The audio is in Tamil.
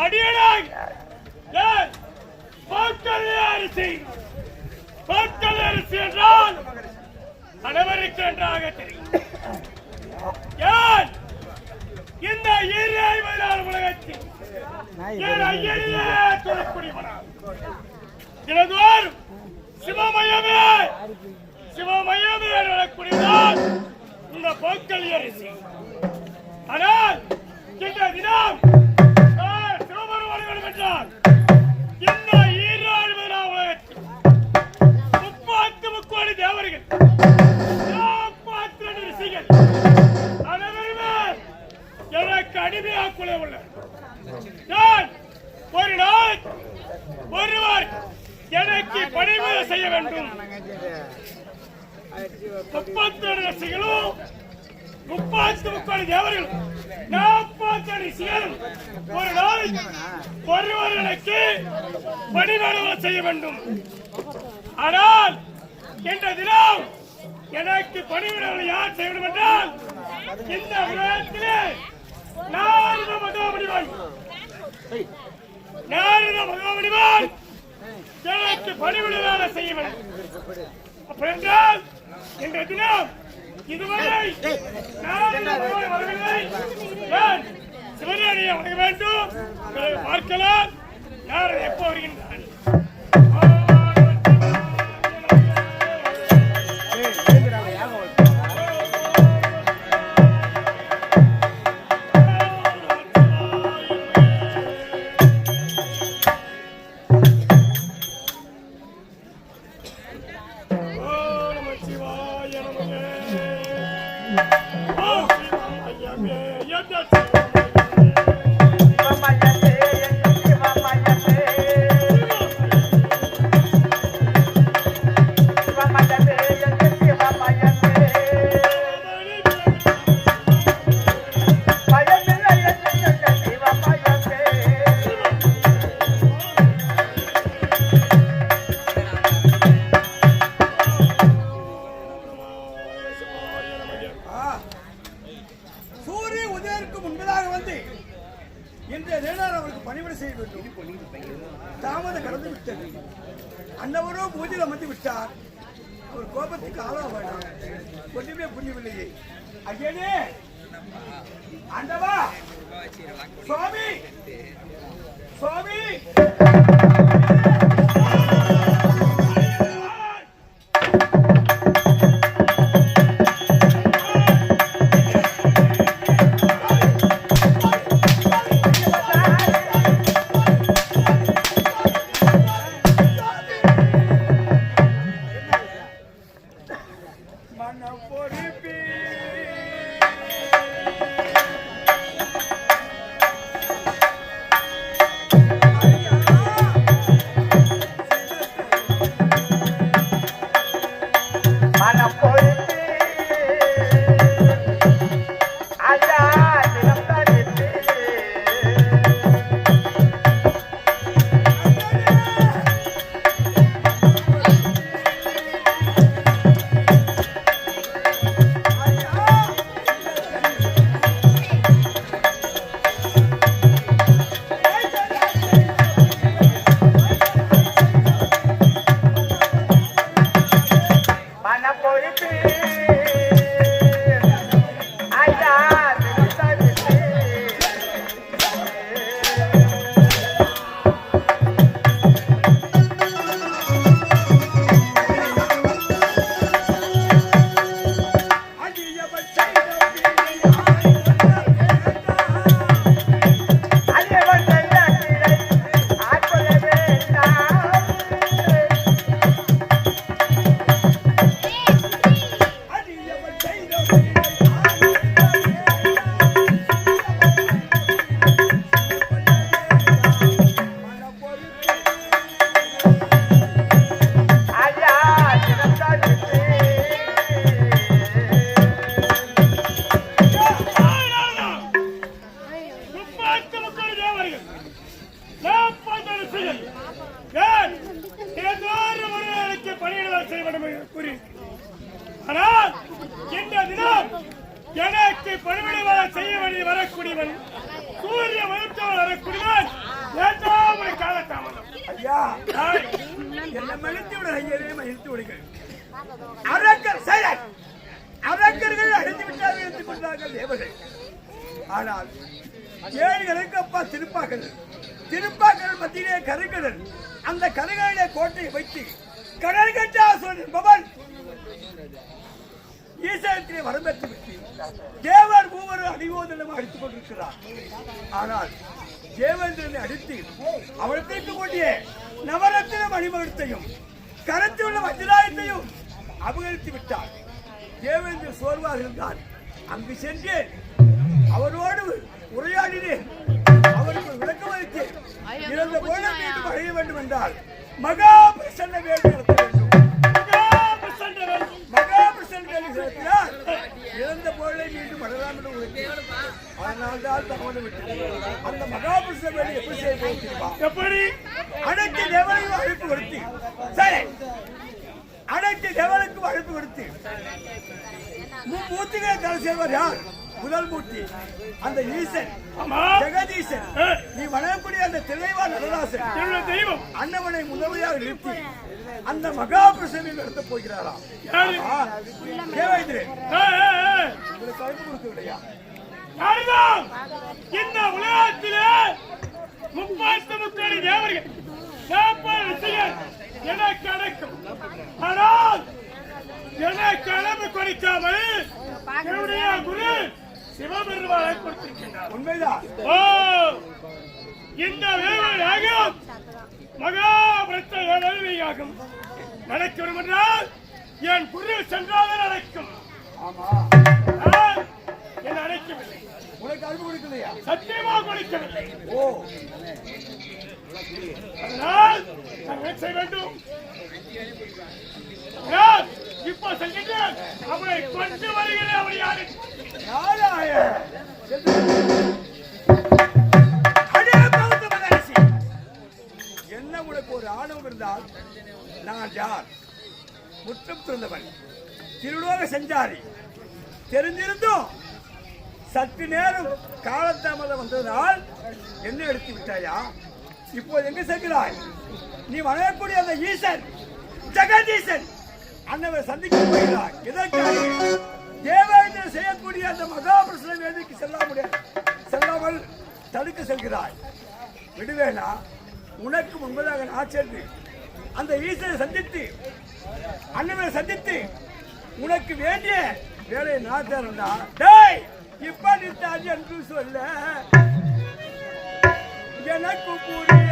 அடியனாக மக்கள் அரிசி என்றால் அனைவருக்கு நன்றாக தெரியும். இந்த 50 உலகத்தில் தினந்தோறும் சிவமயமே நடக்கூடியதான் இந்த மக்கள் அரிசி. ஆனால் இந்த தினம் சிவபெருமான் என்றால் இந்த 50 உலகத்தில் 30 தேவர்கள் 42 ரிஷிகள் அனைவருமே எனக்கு அடிமையாக்குள்ள உள்ள ஒரு நாள் ஒருவர் எனக்கு பணிவு செய்ய வேண்டும். 32 ரிஷிகளும் 30 தேவர்களும் 42 ரிஷிகளும் ஒரு நாள் ஒருவர் எனக்கு பணிவு செய்ய வேண்டும். ஆனால் என்ற தினம் எனக்கு பணிவிடங்களை யார் செய்ய வேண்டும் என்றால் இந்த உலகத்திலே நாரத மகாமுனிவன் எனக்கு பணிவிட செய்ய வேண்டும். அப்படி என்றால் என்ற தினம் இதுவரை சிவனடியை வணங்க வேண்டும். பார்க்கலாம் நாரத எப்போ வருகின்றான். தாமத கடந்து விட்டது. அன்னவரோ பூஜையில் அமர்ந்து விட்டார். அவர் கோபத்துக்கு ஆளாக வேண்டாம். ஒன்றுமே புரியவில்லையே. ஐயனே ஆண்டவா சுவாமி சுவாமி ஐயா என்னை மன்னித்து விட ஐயரே, மன்னித்து விடுங்கள். அரக்கர்கள் அடைந்து விட்டார்கள் என்று கொண்டார்கள் தேவர்கள். ஆனால் ஏழைகளுக்கு அப்பா திருப்பாக்கள் மத்தியிலே கருங்கடல். அந்த கருங்கடலை கோட்டையை வைத்து கடல் கட்டாசுரன் என்பவன் ஈசனத்திலே வரம் பெற்று விட்டு தேவர் மூவரும் அடிவோதனமாக அடித்துக் கொண்டிருக்கிறார். ஆனால் தேவேந்திரனை அடித்து அவளுக்கு கொண்டிய நவரத்தின மணிமகத்தையும் கரத்தில் உள்ள வஜ்ராயத்தையும் அபகரித்து விட்டார். தேவேந்திரன் சோர்வாக இருந்தார். அங்கு சென்று அவரோடு உரையாடினேன். அவருக்கு விளக்கம் அளித்தேன். இறந்த போல மீண்டும் அடைய வேண்டும் என்றால் மகா பிரசன்ன வேலை நடத்த வேண்டும். இறந்த பொருளை மீண்டும் அடலாம் என்று உழைத்தேன். அதனால்தான் தகவலை விட்டு அந்த மகாபுருஷ வேலை எப்படி செய்ய போயிருப்பான்? எப்படி அனைத்து தேவனையும் அழைப்பு கொடுத்து, சரி அனைத்து தேவனுக்கும் அழைப்பு கொடுத்து மூர்த்திகளை தலை செய்வார். யார்? முதல் மூர்த்தி அந்த ஈசன், ஜெகதீசன். நீ வணங்கக்கூடிய அந்த திரைவா நடராசன் தெய்வம் அண்ணவனை முதன்மையாக நிறுத்தி அந்த மகாபுருஷனை நடத்த போகிறாராம். தேவேந்திரன் உங்களுக்கு அழைப்பு கொடுக்கவில்லையா? இந்த உலகத்திலே 33 தேவர்கள் 40 விஷயம் எனக்கு அடக்கும். ஆனால் எனக்கு அளவு கொடுக்காமல் என்னுடைய குரு சிவபெருமானை கொடுத்திருக்கின்றார். உண்மைதான். இந்த வேலையாகும் மகாபிரத்த வேலையாகும் நடக்க வேண்டும் என்றால் என் குரு சென்றால் நடக்கும். என்ன அழைக்கவில்லை. உனக்கு அனுப்பி கொடுக்கலையா? சத்தியமாக கொடுக்கவில்லை. ஓ, அதனால் என்ன செய்ய வேண்டும்? இப்போ செல்கின்றேன். அவனை கொண்டு வருகிறேன். அவனை யாரு? என்ன உனக்கு ஒரு ஆணவம் இருந்தால் நான் யார்? முற்றம் திறந்தவன், திருலோக செஞ்சாரி. தெரிஞ்சிருந்தும் சற்று நேரம் காலத்தாமதம் வந்ததனால் என்ன எடுத்து விட்டாயா? இப்போ எங்க செல்கிறாய்? நீ வணங்கக்கூடிய அந்த ஈசன் ஜெகதீசன் அண்ணவை சந்திக்க போகிறாய். இதற்காக தேவேந்திரன் செய்யக்கூடிய அந்த மகாபுருஷனை வேதிக்கு செல்லாமல் தடுக்க செல்கிறாய். விடுவேனா? உனக்கு முன்பதாக நான் சென்று அந்த ஈசனை சந்தித்து அண்ணவை சந்தித்து உனக்கு வேண்டிய வேலையை நான் தரண்டா. டேய், இப்ப நிறுத்தாது என்று சொல்ல எனக்கு புரிய